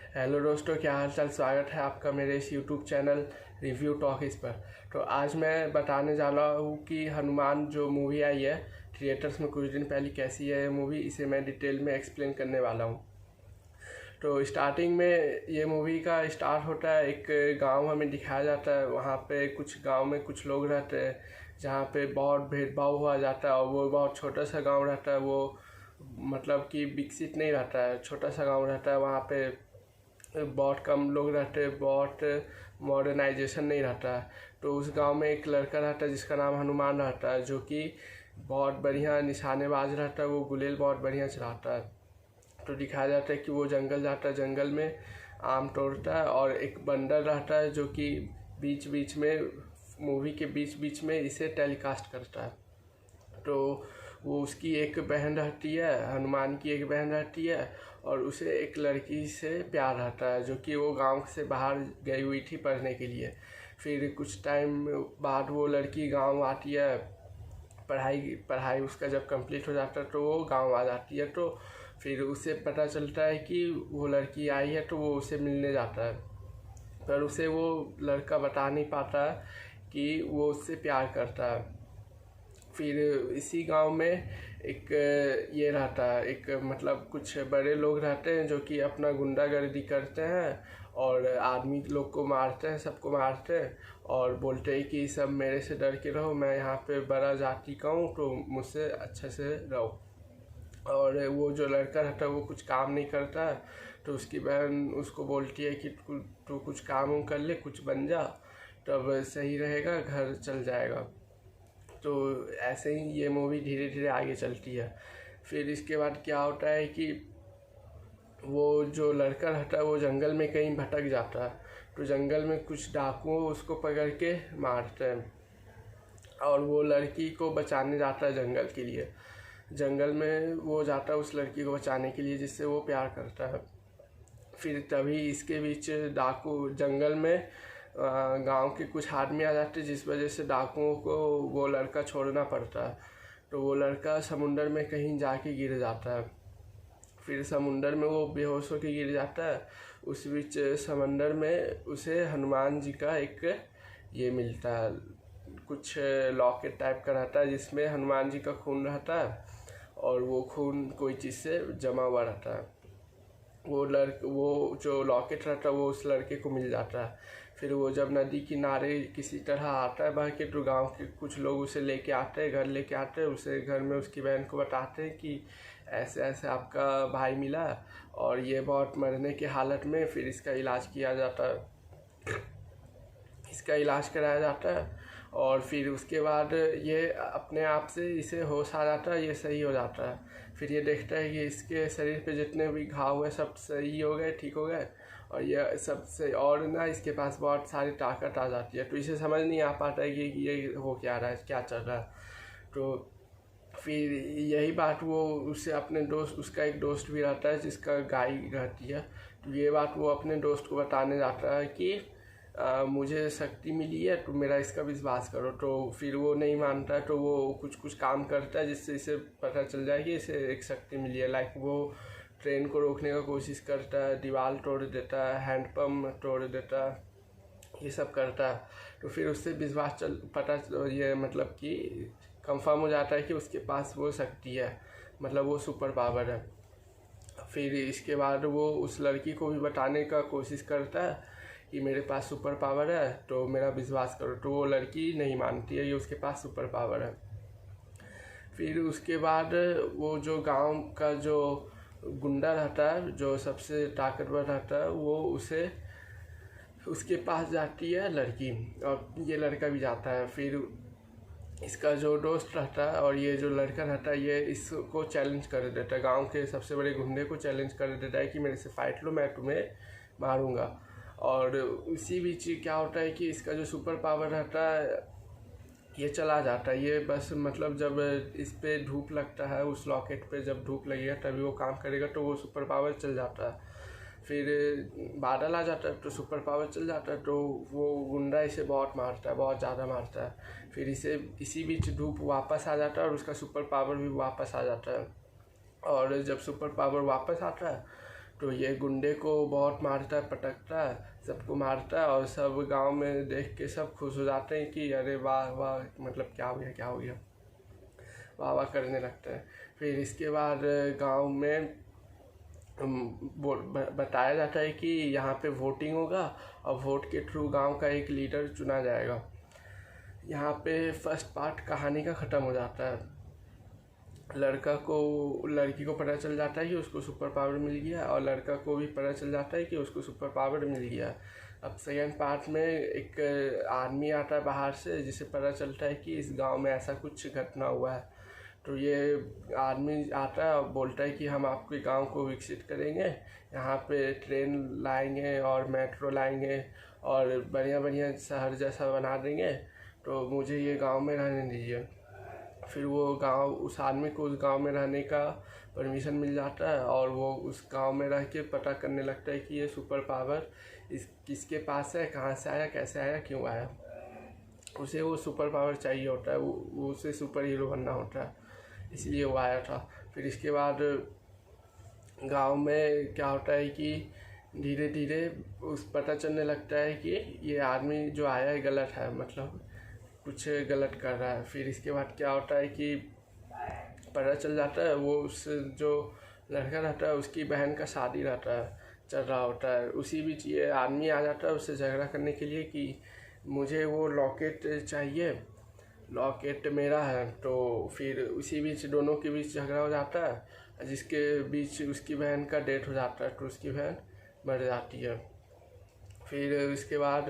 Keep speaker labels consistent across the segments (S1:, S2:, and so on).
S1: Hello दोस्तों, क्या हाल चाल। स्वागत है आपका मेरे इस यूट्यूब चैनल रिव्यू टॉक इस पर। तो आज मैं बताने जा रहा हूँ कि हनुमान जो मूवी आई है थिएटर्स में कुछ दिन पहले, कैसी है ये मूवी, इसे मैं डिटेल में एक्सप्लेन करने वाला हूँ। तो स्टार्टिंग में ये मूवी का स्टार्ट होता है, एक गांव हमें दिखाया जाता है। वहाँ पे कुछ गांव में कुछ लोग रहते हैं जहाँ पे बहुत भेदभाव हुआ जाता है, और वो बहुत छोटा सा गांव रहता है। वो मतलब कि विकसित नहीं रहता है, छोटा सा गांव रहता है। वहाँ पे बहुत कम लोग रहते हैं, बहुत मॉडर्नाइजेशन नहीं रहता है। तो उस गांव में एक लड़का रहता है जिसका नाम हनुमान रहता है, जो कि बहुत बढ़िया निशानेबाज रहता है। वो गुलेल बहुत बढ़िया चलाता है। तो दिखाया जाता है कि वो जंगल जाता है, जंगल में आम तोड़ता है, और एक बंदर रहता है जो कि बीच बीच में, मूवी के बीच बीच में इसे टेलीकास्ट करता है। तो वो, उसकी एक बहन रहती है, हनुमान की एक बहन रहती है, और उसे एक लड़की से प्यार रहता है जो कि वो गांव से बाहर गई हुई थी पढ़ने के लिए। फिर कुछ टाइम बाद वो लड़की गांव आती है, पढ़ाई उसका जब कंप्लीट हो जाता है तो वो गांव आ जाती है। तो फिर उसे पता चलता है कि वो लड़की आई है, तो वो उसे मिलने जाता है। पर उसे वो लड़का बता नहीं पाता कि वो उससे प्यार करता है। फिर इसी गांव में एक ये रहता है, एक मतलब कुछ बड़े लोग रहते हैं जो कि अपना गुंडागर्दी करते हैं और आदमी लोग को मारते हैं, सबको मारते हैं, और बोलते हैं कि सब मेरे से डर के रहो, मैं यहाँ पे बड़ा जाति का हूँ, तो मुझसे अच्छे से रहो। और वो जो लड़का रहता है वो कुछ काम नहीं करता है। तो उसकी बहन उसको बोलती है कि तू कुछ काम कर ले, कुछ बन जा, तब सही रहेगा, घर चल जाएगा। तो ऐसे ही ये मूवी धीरे धीरे आगे चलती है। फिर इसके बाद क्या होता है कि वो जो लड़का रहता है वो जंगल में कहीं भटक जाता है। तो जंगल में कुछ डाकू उसको पकड़ के मारते हैं, और वो लड़की को बचाने जाता है जंगल के लिए। जंगल में वो जाता है उस लड़की को बचाने के लिए जिससे वो प्यार करता है। फिर तभी इसके बीच डाकू जंगल में गांव के कुछ आदमी आ जाते हैं, जिस वजह से डाकुओं को वो लड़का छोड़ना पड़ता है। तो वो लड़का समुंदर में कहीं जाके गिर जाता है। फिर समुंदर में वो बेहोश होकर गिर जाता है। उस बीच समंदर में उसे हनुमान जी का एक ये मिलता है, कुछ लॉकेट टाइप का रहता है जिसमें हनुमान जी का खून रहता है, और वो खून कोई चीज़ से जमा हुआ रहता है। वो जो लॉकेट रहता है वो उस लड़के को मिल जाता है। फिर वो जब नदी किनारे किसी तरह आता है बह के, तो गाँव के कुछ लोग उसे लेके आते हैं, घर लेके आते हैं। उसे घर में उसकी बहन को बताते हैं कि ऐसे ऐसे आपका भाई मिला, और ये बहुत मरने की हालत में। फिर इसका इलाज किया जाता है, इसका इलाज कराया जाता है, और फिर उसके बाद ये अपने आप से इसे होश आ जाता है, ये सही हो जाता है। फिर ये देखता है कि इसके शरीर पे जितने भी घाव हुए सब सही हो गए, ठीक हो गए, और ये सब से और ना इसके पास बहुत सारी ताकत आ जाती है। तो इसे समझ नहीं आ पाता है कि ये हो क्या रहा है, क्या चल रहा है। तो फिर यही बात वो उससे अपने दोस्त, उसका एक दोस्त भी रहता है जिसका गाय रहती है, तो ये बात वो अपने दोस्त को बताने जाता है कि मुझे शक्ति मिली है, तो मेरा इसका विश्वास करो। तो फिर वो नहीं मानता है, तो वो कुछ कुछ काम करता है जिससे इसे पता चल जाए कि इसे एक शक्ति मिली है। लाइक वो ट्रेन को रोकने का कोशिश करता है, दीवार तोड़ देता है, हैंडपम्प तोड़ देता है, ये सब करता है। तो फिर उससे विश्वास ये मतलब कि कंफर्म हो जाता है कि उसके पास वो शक्ति है, मतलब वो सुपर पावर है। फिर इसके बाद वो उस लड़की को भी बताने का कोशिश करता है कि मेरे पास सुपर पावर है, तो मेरा विश्वास करो। तो वो लड़की नहीं मानती है, ये उसके पास सुपर पावर है। फिर उसके बाद वो जो गांव का जो गुंडा रहता है, जो सबसे ताकतवर रहता है, वो उसके पास जाती है लड़की, और ये लड़का भी जाता है। फिर इसका जो दोस्त रहता है और ये जो लड़का रहता है, ये इसको चैलेंज कर देता है, गांव के सबसे बड़े गुंडे को चैलेंज कर देता है कि मेरे से फाइट लो, मैं तुम्हें मारूंगा। और उसी बीच क्या होता है कि इसका जो सुपर पावर रहता है ये चला जाता है। ये बस मतलब जब इस पे धूप लगता है, उस लॉकेट पे जब धूप लगेगा तभी वो काम करेगा, तो वो सुपर पावर चल जाता है। फिर बादल आ जाता है तो सुपर पावर चल जाता है, तो वो गुंडा इसे बहुत मारता है, बहुत ज़्यादा मारता है। फिर इसी बीच धूप वापस आ जाता है और उसका सुपर पावर भी वापस आ जाता है। और जब सुपर पावर वापस आता है तो ये गुंडे को बहुत मारता है, पटकता है, सबको मारता है और सब गांव में देख के सब खुश हो जाते हैं कि अरे वाह वाह, मतलब क्या हो गया क्या हो गया, वाह वाह करने लगते हैं। फिर इसके बाद गांव में बताया जाता है कि यहाँ पे वोटिंग होगा और वोट के थ्रू गांव का एक लीडर चुना जाएगा। यहाँ पे फर्स्ट पार्ट कहानी का ख़त्म हो जाता है। लड़की को पता चल जाता है कि उसको सुपर पावर मिल गया और लड़का को भी पता चल जाता है कि उसको सुपर पावर मिल गया। अब सेकेंड पार्ट में एक आदमी आता है बाहर से, जिसे पता चलता है कि इस गांव में ऐसा कुछ घटना हुआ है। तो ये आदमी आता है और बोलता है कि हम आपके गांव को विकसित करेंगे, यहाँ पे ट्रेन लाएंगे और मेट्रो लाएंगे और बढ़िया बढ़िया शहर जैसा बना देंगे, तो मुझे ये गांव में रहने दीजिए। फिर वो उस आदमी को उस गांव में रहने का परमिशन मिल जाता है और वो उस गांव में रह के पता करने लगता है कि ये सुपर पावर किसके पास है, कहाँ से आया, कैसे आया, क्यों आया। उसे वो सुपर पावर चाहिए होता है, वो उसे सुपर हीरो बनना होता है, इसलिए वो आया था। फिर इसके बाद गांव में क्या होता है कि धीरे धीरे पता चलने लगता है कि ये आदमी जो आया है गलत है, मतलब कुछ गलत कर रहा है। फिर इसके बाद क्या होता है कि पता चल जाता है वो उस जो लड़का रहता है उसकी बहन का शादी रहता है, चल रहा होता है। उसी बीच ये आदमी आ जाता है उससे झगड़ा करने के लिए कि मुझे वो लॉकेट चाहिए, लॉकेट मेरा है। तो फिर उसी बीच दोनों के बीच झगड़ा हो जाता है, जिसके बीच उसकी बहन का डेथ हो जाता है, तो उसकी बहन मर जाती है। फिर इसके बाद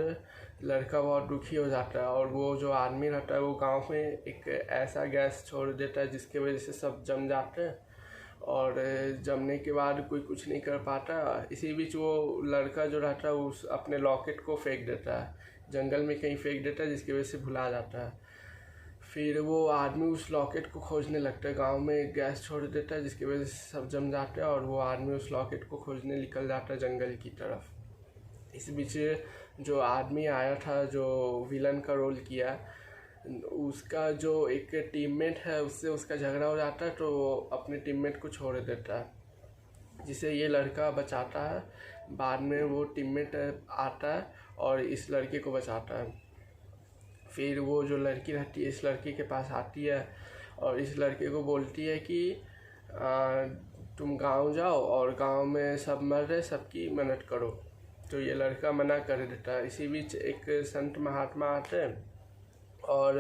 S1: लड़का बहुत दुखी हो जाता है और वो जो आदमी रहता है वो गांव में एक ऐसा गैस छोड़ देता है जिसके वजह से सब जम जाते हैं और जमने के बाद कोई कुछ नहीं कर पाता। इसी बीच वो लड़का जो रहता है उस अपने लॉकेट को फेंक देता है, जंगल में कहीं फेंक देता है, जिसकी वजह से भुला जाता है। फिर वो आदमी उस लॉकेट को खोजने लगता है, गांव में गैस छोड़ देता है जिसकी वजह से सब जम जाते हैं और वो आदमी उस लॉकेट को खोजने निकल जाता है जंगल की तरफ। इस बीच जो आदमी आया था जो विलन का रोल किया, उसका जो एक टीममेट है उससे उसका झगड़ा हो जाता है, तो वो अपने टीममेट को छोड़ देता है, जिसे ये लड़का बचाता है। बाद में वो टीममेट आता है और इस लड़के को बचाता है। फिर वो जो लड़की रहती है इस लड़के के पास आती है और इस लड़के को बोलती है कि तुम गांव जाओ और गांव में सब मर रहे, सबकी मदद करो। तो ये लड़का मना कर देता है। इसी बीच एक संत महात्मा आते हैं और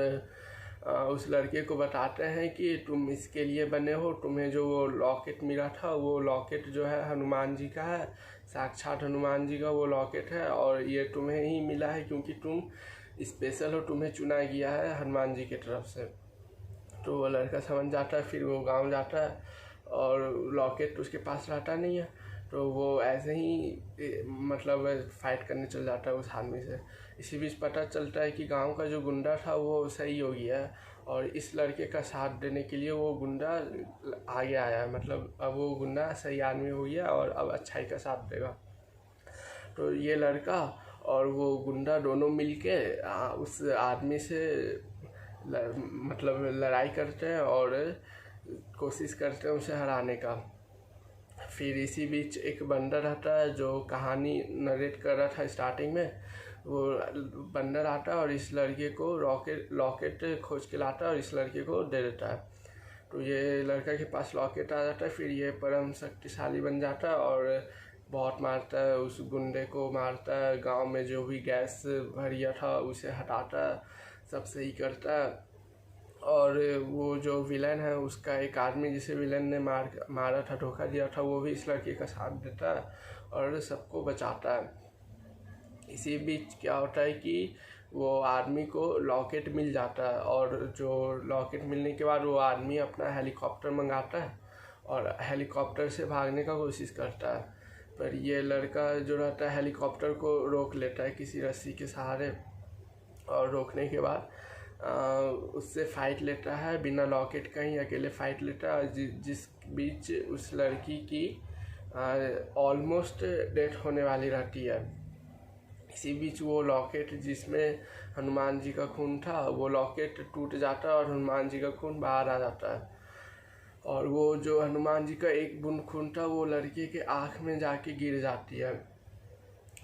S1: उस लड़के को बताते हैं कि तुम इसके लिए बने हो, तुम्हें जो वो लॉकेट मिला था वो लॉकेट जो है हनुमान जी का है, साक्षात हनुमान जी का वो लॉकेट है और ये तुम्हें ही मिला है क्योंकि तुम स्पेशल हो, तुम्हें चुना गया है हनुमान जी की तरफ से। तो वो लड़का समझ जाता है। फिर वो गांव जाता है और लॉकेट उसके पास रहता नहीं है, तो वो ऐसे ही मतलब फाइट करने चल जाता है उस आदमी से। इसी बीच पता चलता है कि गांव का जो गुंडा था वो सही हो गया है और इस लड़के का साथ देने के लिए वो गुंडा आगे आया है, मतलब अब वो गुंडा सही आदमी हो गया और अब अच्छाई का साथ देगा। तो ये लड़का और वो गुंडा दोनों मिलके उस आदमी से मतलब लड़ाई करते हैं और कोशिश करते हैं उसे हराने का। फिर इसी बीच एक बंदर आता है जो कहानी नरेट कर रहा था स्टार्टिंग में, वो बंदर आता है और इस लड़के को लॉकेट खोज के लाता है और इस लड़के को दे देता है। तो ये लड़का के पास लॉकेट आ जाता है। फिर ये परम शक्तिशाली बन जाता है और बहुत मारता है, उस गुंडे को मारता है, गांव में जो भी गैस भरिया था उसे हटाता है, सब सही करता है। और वो जो विलन है उसका एक आदमी जिसे विलन ने मारा था, धोखा दिया था, वो भी इस लड़के का साथ देता है और सबको बचाता है। इसी बीच क्या होता है कि वो आदमी को लॉकेट मिल जाता है और जो लॉकेट मिलने के बाद वो आदमी अपना हेलीकॉप्टर मंगाता है और हेलीकॉप्टर से भागने का कोशिश करता है। पर ये लड़का जो रहता है हेलीकॉप्टर को रोक लेता है किसी रस्सी के सहारे और रोकने के बाद उससे फाइट लेता है बिना लॉकेट का ही, अकेले फाइट लेता है, जिस बीच उस लड़की की ऑलमोस्ट डेथ होने वाली रहती है। इसी बीच वो लॉकेट जिसमें हनुमान जी का खून था वो लॉकेट टूट जाता है और हनुमान जी का खून बाहर आ जाता है और वो जो हनुमान जी का एक बूंद खून था वो लड़के के आँख में जाके गिर जाती है।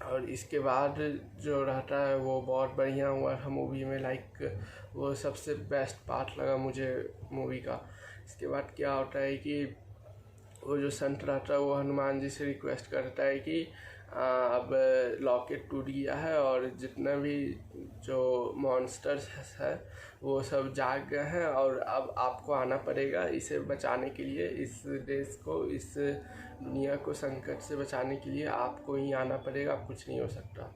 S1: और इसके बाद जो रहता है वो बहुत बढ़िया हुआ था मूवी में, लाइक वो सबसे बेस्ट पार्ट लगा मुझे मूवी का। इसके बाद क्या होता है कि वो जो संत रहता है वो हनुमान जी से रिक्वेस्ट करता है कि अब लॉकेट टूट गया है और जितना भी जो मॉन्स्टर्स है वो सब जाग गए हैं और अब आपको आना पड़ेगा इसे बचाने के लिए, इस देश को, इस दुनिया को संकट से बचाने के लिए आपको ही आना पड़ेगा, अब कुछ नहीं हो सकता।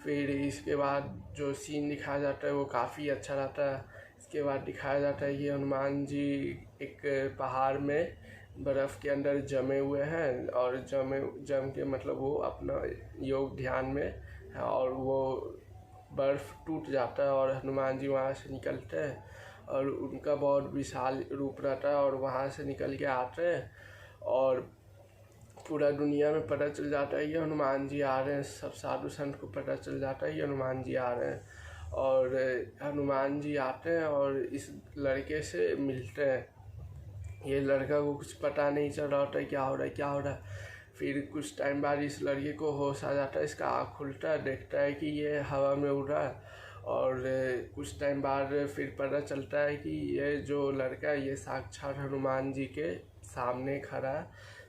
S1: फिर इसके बाद जो सीन दिखाया जाता है वो काफ़ी अच्छा रहता है। इसके बाद दिखाया जाता है कि हनुमान जी एक पहाड़ में बर्फ़ के अंदर जमे हुए हैं और जम के मतलब वो अपना योग ध्यान में है और वो बर्फ़ टूट जाता है और हनुमान जी वहाँ से निकलते हैं और उनका बहुत विशाल रूप रहता है और वहाँ से निकल के आते हैं और पूरा दुनिया में पता चल जाता है कि हनुमान जी आ रहे हैं। सब साधु संत को पता चल जाता है कि हनुमान जी आ रहे हैं और हनुमान जी आते हैं और इस लड़के से मिलते हैं। ये लड़का को कुछ पता नहीं चल रहा होता है क्या हो रहा है। फिर कुछ टाइम बाद इस लड़के को होश आ जाता है, इसका आँख खुलता है, देखता है कि ये हवा में उड़ रहा है और कुछ टाइम बाद फिर पता चलता है कि ये जो लड़का है ये साक्षात हनुमान जी के सामने खड़ा है।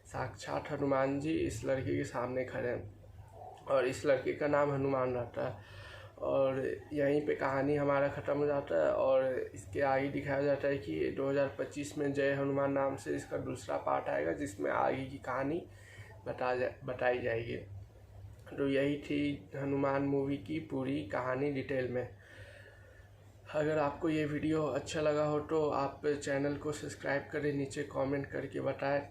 S1: साक्षात हनुमान जी इस लड़के के सामने खड़े हैं और इस लड़के का नाम हनुमान रहता है। और यहीं पे कहानी हमारा ख़त्म हो जाता है और इसके आगे दिखाया जाता है कि 2025 में जय हनुमान नाम से इसका दूसरा पार्ट आएगा जिसमें आगे की कहानी बताई जाएगी। तो यही थी हनुमान मूवी की पूरी कहानी डिटेल में। अगर आपको ये वीडियो अच्छा लगा हो तो आप चैनल को सब्सक्राइब करें, नीचे कमेंट करके बताएं।